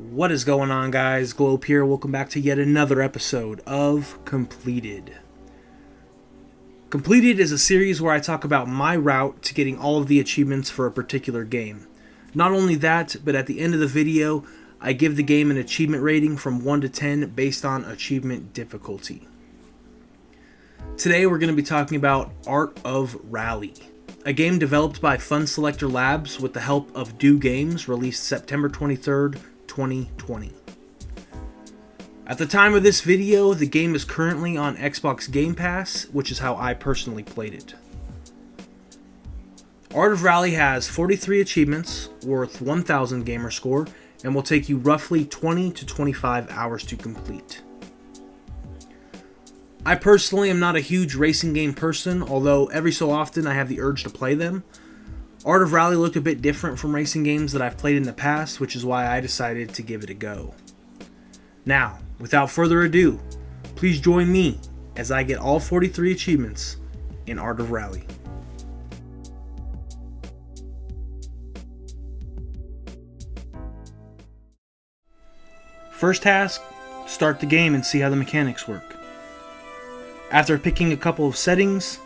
What is going on, guys? Globe here. Welcome back to yet another episode of Completed. Completed is a series where I talk about my route to getting all of the achievements for a particular game. Not only that, but at the end of the video, I give the game an achievement rating from 1 to 10 based on achievement difficulty. Today we're going to be talking about Art of Rally, a game developed by Fun Selector Labs with the help of Do Games, released September 23rd, 2020. At the time of this video, the game is currently on Xbox Game Pass, which is how I personally played it. Art of Rally has 43 achievements, worth 1000 gamer score, and will take you roughly 20 to 25 hours to complete. I personally am not a huge racing game person, although every so often I have the urge to play them. Art of Rally looked a bit different from racing games that I've played in the past, which is why I decided to give it a go. Now, without further ado, please join me as I get all 43 achievements in Art of Rally. First task, start the game and see how the mechanics work. After picking a couple of settings,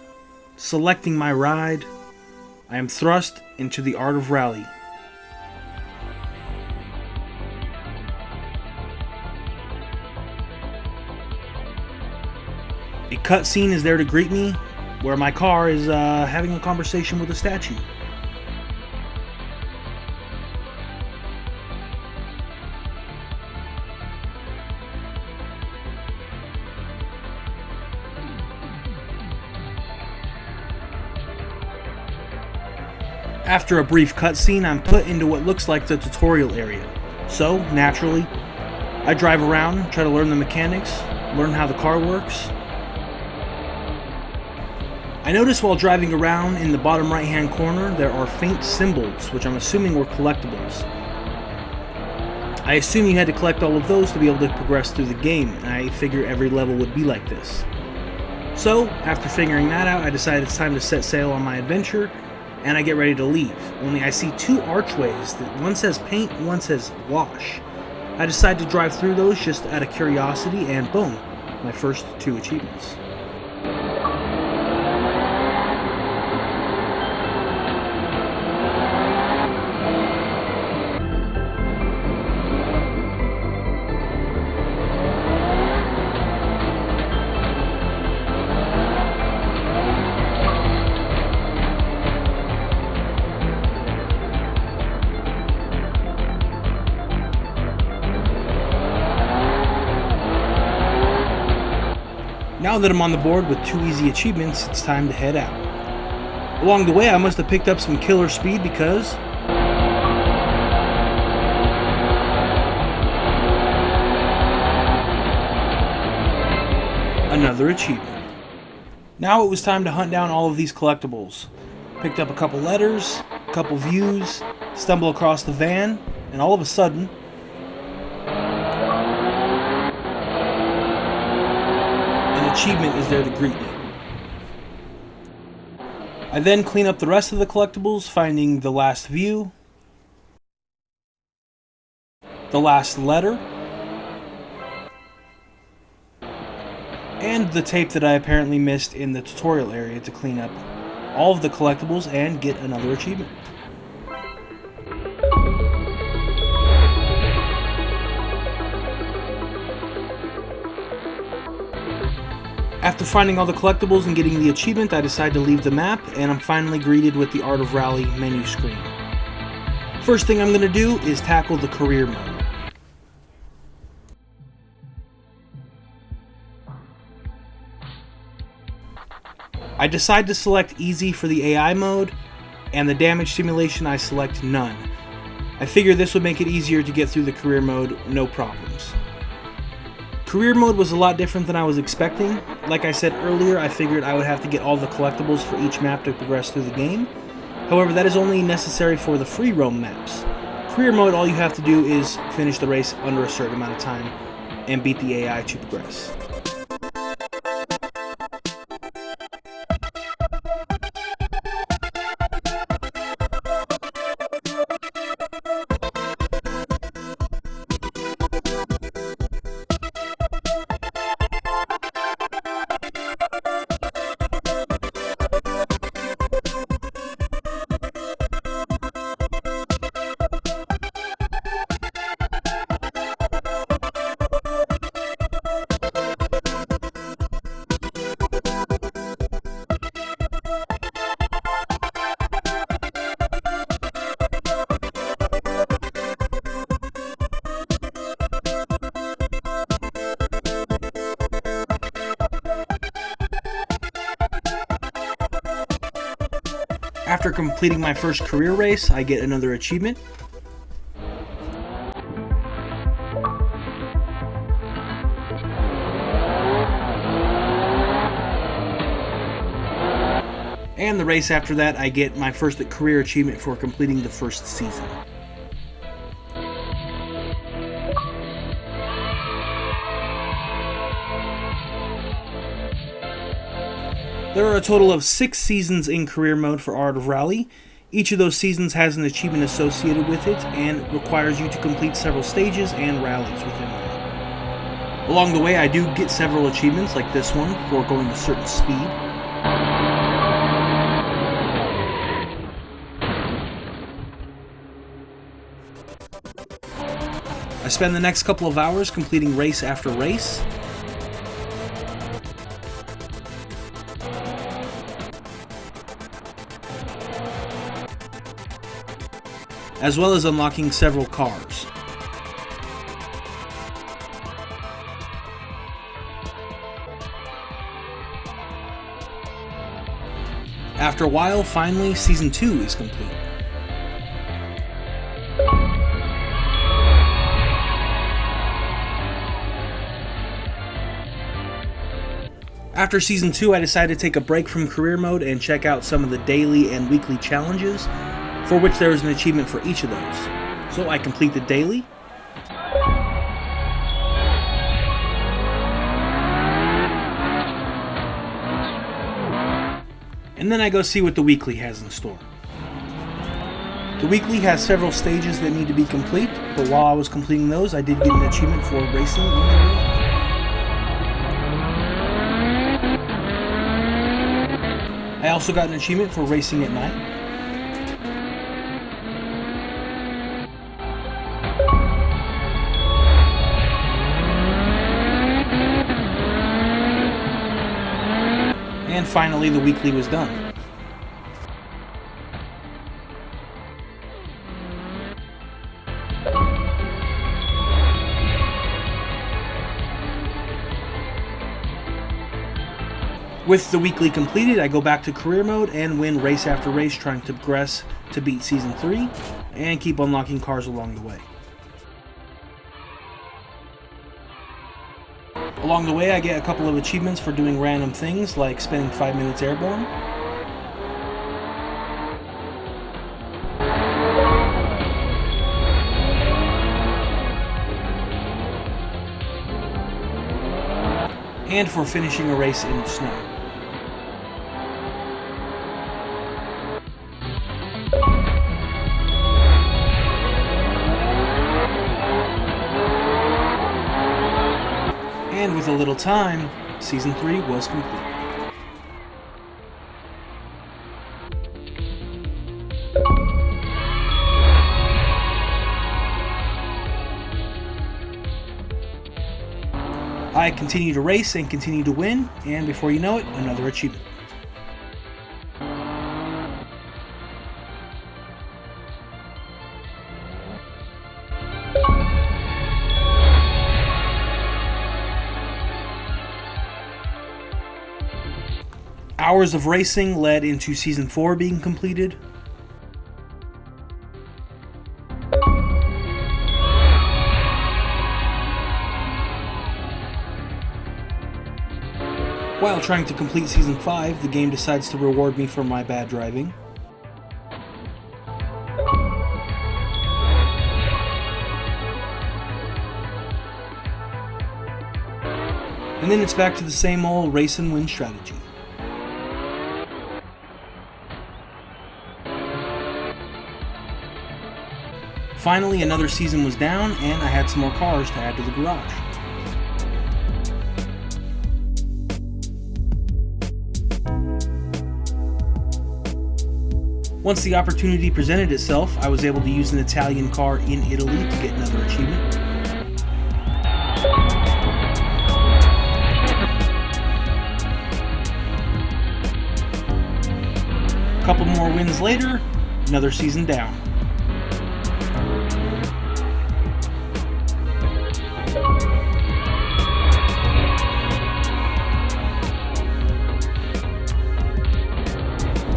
selecting my ride, I am thrust into the Art of Rally. A cutscene is there to greet me, where my car is having a conversation with a statue. After a brief cutscene, I'm put into what looks like the tutorial area. So, naturally, I drive around, try to learn the mechanics, learn how the car works. I noticed while driving around in the bottom right hand corner there are faint symbols, which I'm assuming were collectibles. I assume you had to collect all of those to be able to progress through the game, and I figure every level would be like this. So, after figuring that out, I decided it's time to set sail on my adventure, and I get ready to leave, only I see two archways, that one says paint, one says wash. I decide to drive through those just out of curiosity, and boom, my first 2 achievements. Now that I'm on the board with 2 easy achievements, it's time to head out. Along the way, I must have picked up some killer speed because another achievement. Now it was time to hunt down all of these collectibles. Picked up a couple letters, a couple views, stumbled across the van, and all of a sudden, achievement is there to greet me. I then clean up the rest of the collectibles, finding the last view, the last letter, and the tape that I apparently missed in the tutorial area to clean up all of the collectibles and get another achievement. After finding all the collectibles and getting the achievement, I decide to leave the map, and I'm finally greeted with the Art of Rally menu screen. First thing I'm going to do is tackle the career mode. I decide to select easy for the AI mode, and the damage simulation I select none. I figure this would make it easier to get through the career mode, no problems. Career mode was a lot different than I was expecting. Like I said earlier, I figured I would have to get all the collectibles for each map to progress through the game. However, that is only necessary for the free roam maps. Career mode, all you have to do is finish the race under a certain amount of time and beat the AI to progress. After completing my first career race, I get another achievement. And the race after that, I get my first career achievement for completing the first season. There are a total of 6 seasons in career mode for Art of Rally. Each of those seasons has an achievement associated with it and requires you to complete several stages and rallies within them. Along the way, I do get several achievements like this one for going a certain speed. I spend the next couple of hours completing race after race. As well as unlocking several cars. After a while, finally, Season 2 is complete. After Season 2, I decided to take a break from career mode and check out some of the daily and weekly challenges, for which there is an achievement for each of those. So I complete the daily. And then I go see what the weekly has in store. The weekly has several stages that need to be complete, but while I was completing those, I did get an achievement for racing in the rain. I also got an achievement for racing at night. And finally, the weekly was done. With the weekly completed, I go back to career mode and win race after race, trying to progress to beat Season 3 and keep unlocking cars along the way. Along the way, I get a couple of achievements for doing random things, like spending 5 minutes airborne. And for finishing a race in the snow. And with a little time, Season 3 was complete. I continue to race and continue to win, and before you know it, another achievement. Hours of racing led into Season 4 being completed. While trying to complete Season 5, the game decides to reward me for my bad driving. And then it's back to the same old race and win strategy. Finally, another season was down, and I had some more cars to add to the garage. Once the opportunity presented itself, I was able to use an Italian car in Italy to get another achievement. A couple more wins later, another season down.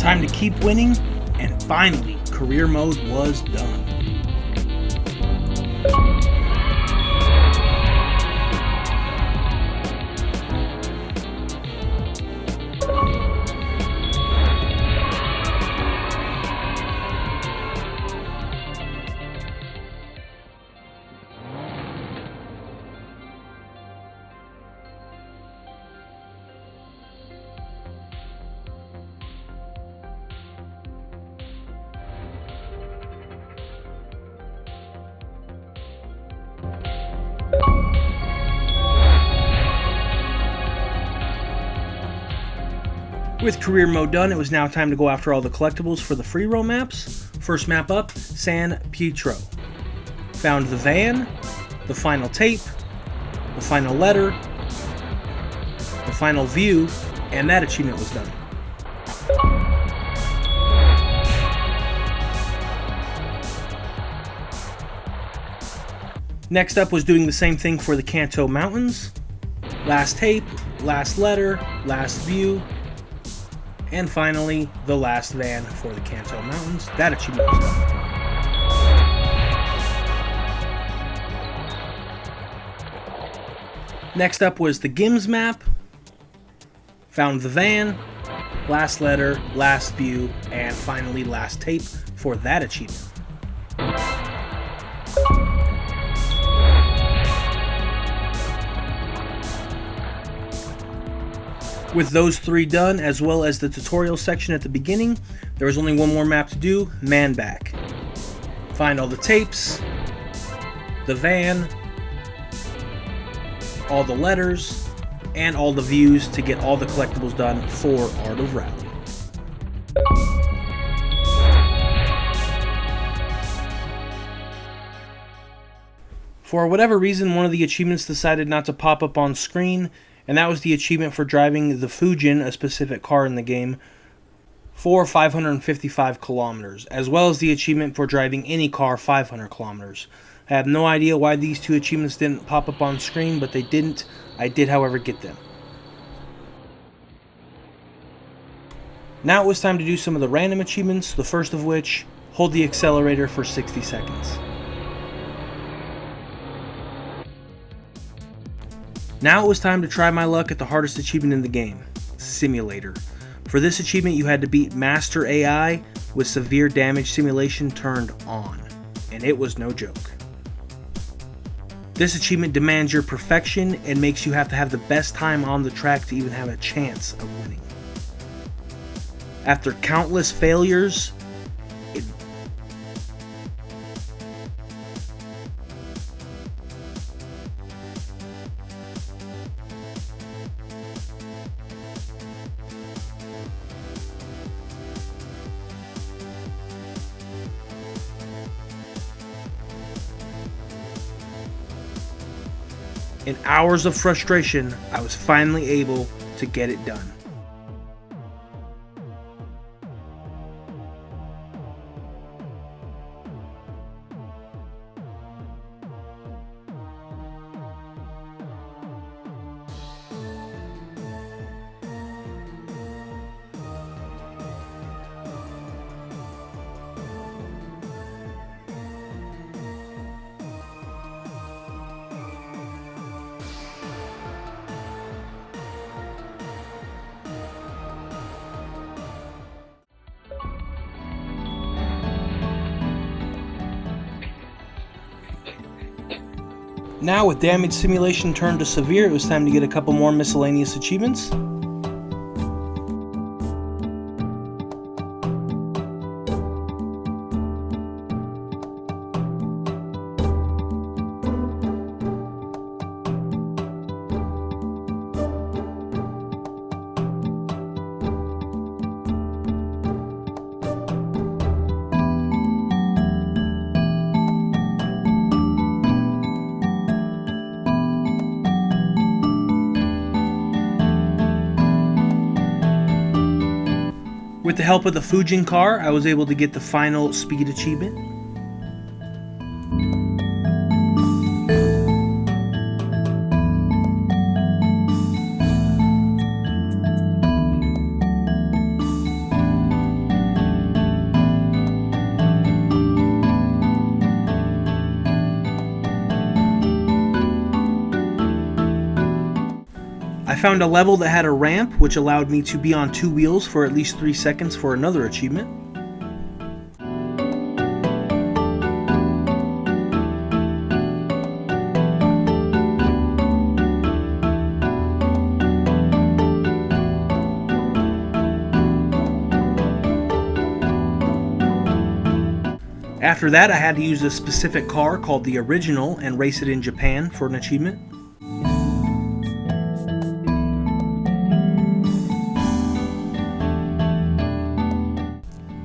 Time to keep winning And finally, career mode was done. With career mode done, it was now time to go after all the collectibles for the free roam maps. First map up, San Pietro. Found the van, the final tape, the final letter, the final view, and that achievement was done. Next up was doing the same thing for the Kanto Mountains. Last tape, last letter, last view, and finally the last van for the Kanto Mountains. That achievement was done. Next up was the Gims map. Found the van, last letter, last view, and finally last tape for that achievement. With those three done, as well as the tutorial section at the beginning, there was only one more map to do, Man Back. Find all the tapes, the van, all the letters, and all the views to get all the collectibles done for Art of Rally. For whatever reason, one of the achievements decided not to pop up on screen, and that was the achievement for driving the Fujin, a specific car in the game, for 555 kilometers, as well as the achievement for driving any car 500 kilometers. I have no idea why these two achievements didn't pop up on screen, but they didn't. I did, however, get them. Now it was time to do some of the random achievements, the first of which, hold the accelerator for 60 seconds. Now it was time to try my luck at the hardest achievement in the game, Simulator. For this achievement you had to beat Master AI with severe damage simulation turned on, and it was no joke. This achievement demands your perfection and makes you have to have the best time on the track to even have a chance of winning. After countless failures, in hours of frustration, I was finally able to get it done. Now with damage simulation turned to severe, it was time to get a couple more miscellaneous achievements. With the help of the Fujin car, I was able to get the final speed achievement. found a level that had a ramp, which allowed me to be on 2 wheels for at least 3 seconds for another achievement. After that, I had to use a specific car called the Original and race it in Japan for an achievement.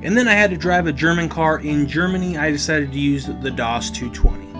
And then I had to drive a German car in Germany. I decided to use the DAS 220.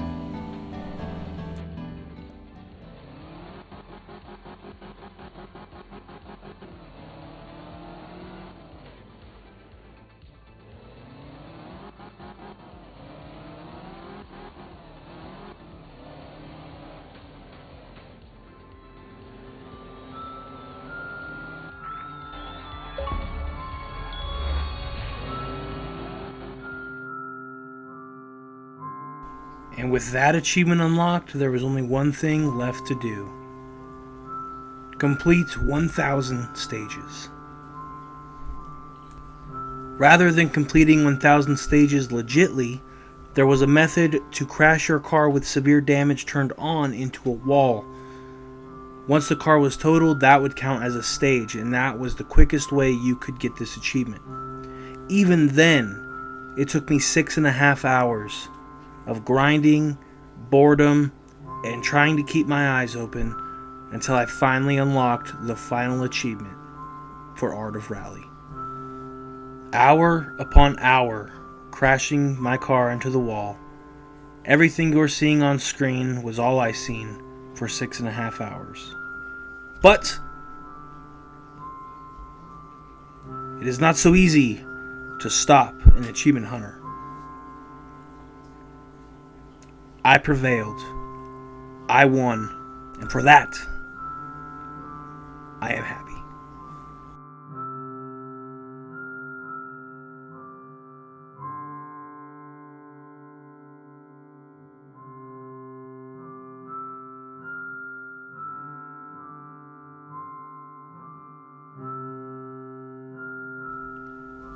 And with that achievement unlocked, there was only one thing left to do. Complete 1,000 stages. Rather than completing 1,000 stages legitly, there was a method to crash your car with severe damage turned on into a wall. Once the car was totaled, that would count as a stage, and that was the quickest way you could get this achievement. Even then, it took me 6.5 hours of grinding, boredom, and trying to keep my eyes open until I finally unlocked the final achievement for Art of Rally. Hour upon hour, crashing my car into the wall. Everything you're seeing on screen was all I seen for 6.5 hours. But it is not so easy to stop an achievement hunter. I prevailed. I won. And for that, I am happy.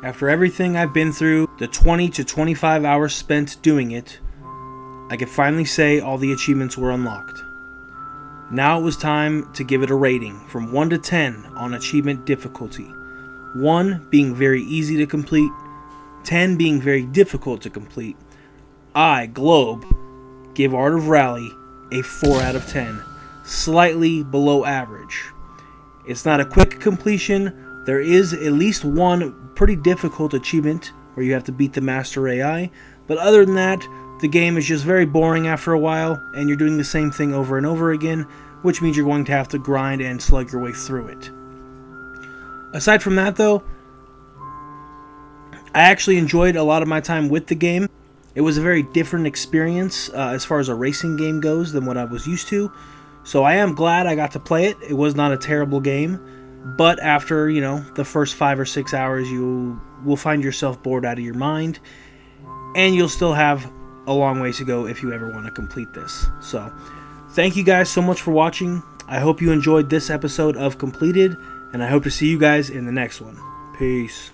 After everything I've been through, the 20 to 25 hours spent doing it, I could finally say all the achievements were unlocked. Now it was time to give it a rating from 1 to 10 on achievement difficulty. 1 being very easy to complete, 10 being very difficult to complete. I, Globe, give Art of Rally a 4 out of 10, slightly below average. It's not a quick completion. There is at least one pretty difficult achievement where you have to beat the Master AI, but other than that, the game is just very boring after a while, and you're doing the same thing over and over again, which means you're going to have to grind and slug your way through it. Aside from that, though, I actually enjoyed a lot of my time with the game. It was a very different experience as far as a racing game goes than what I was used to, so I am glad I got to play it. It was not a terrible game, but after, the first 5 or 6 hours, you will find yourself bored out of your mind, and you'll still have a long ways to go if you ever want to complete this. So, thank you guys so much for watching. I hope you enjoyed this episode of Completed, and I hope to see you guys in the next one. Peace.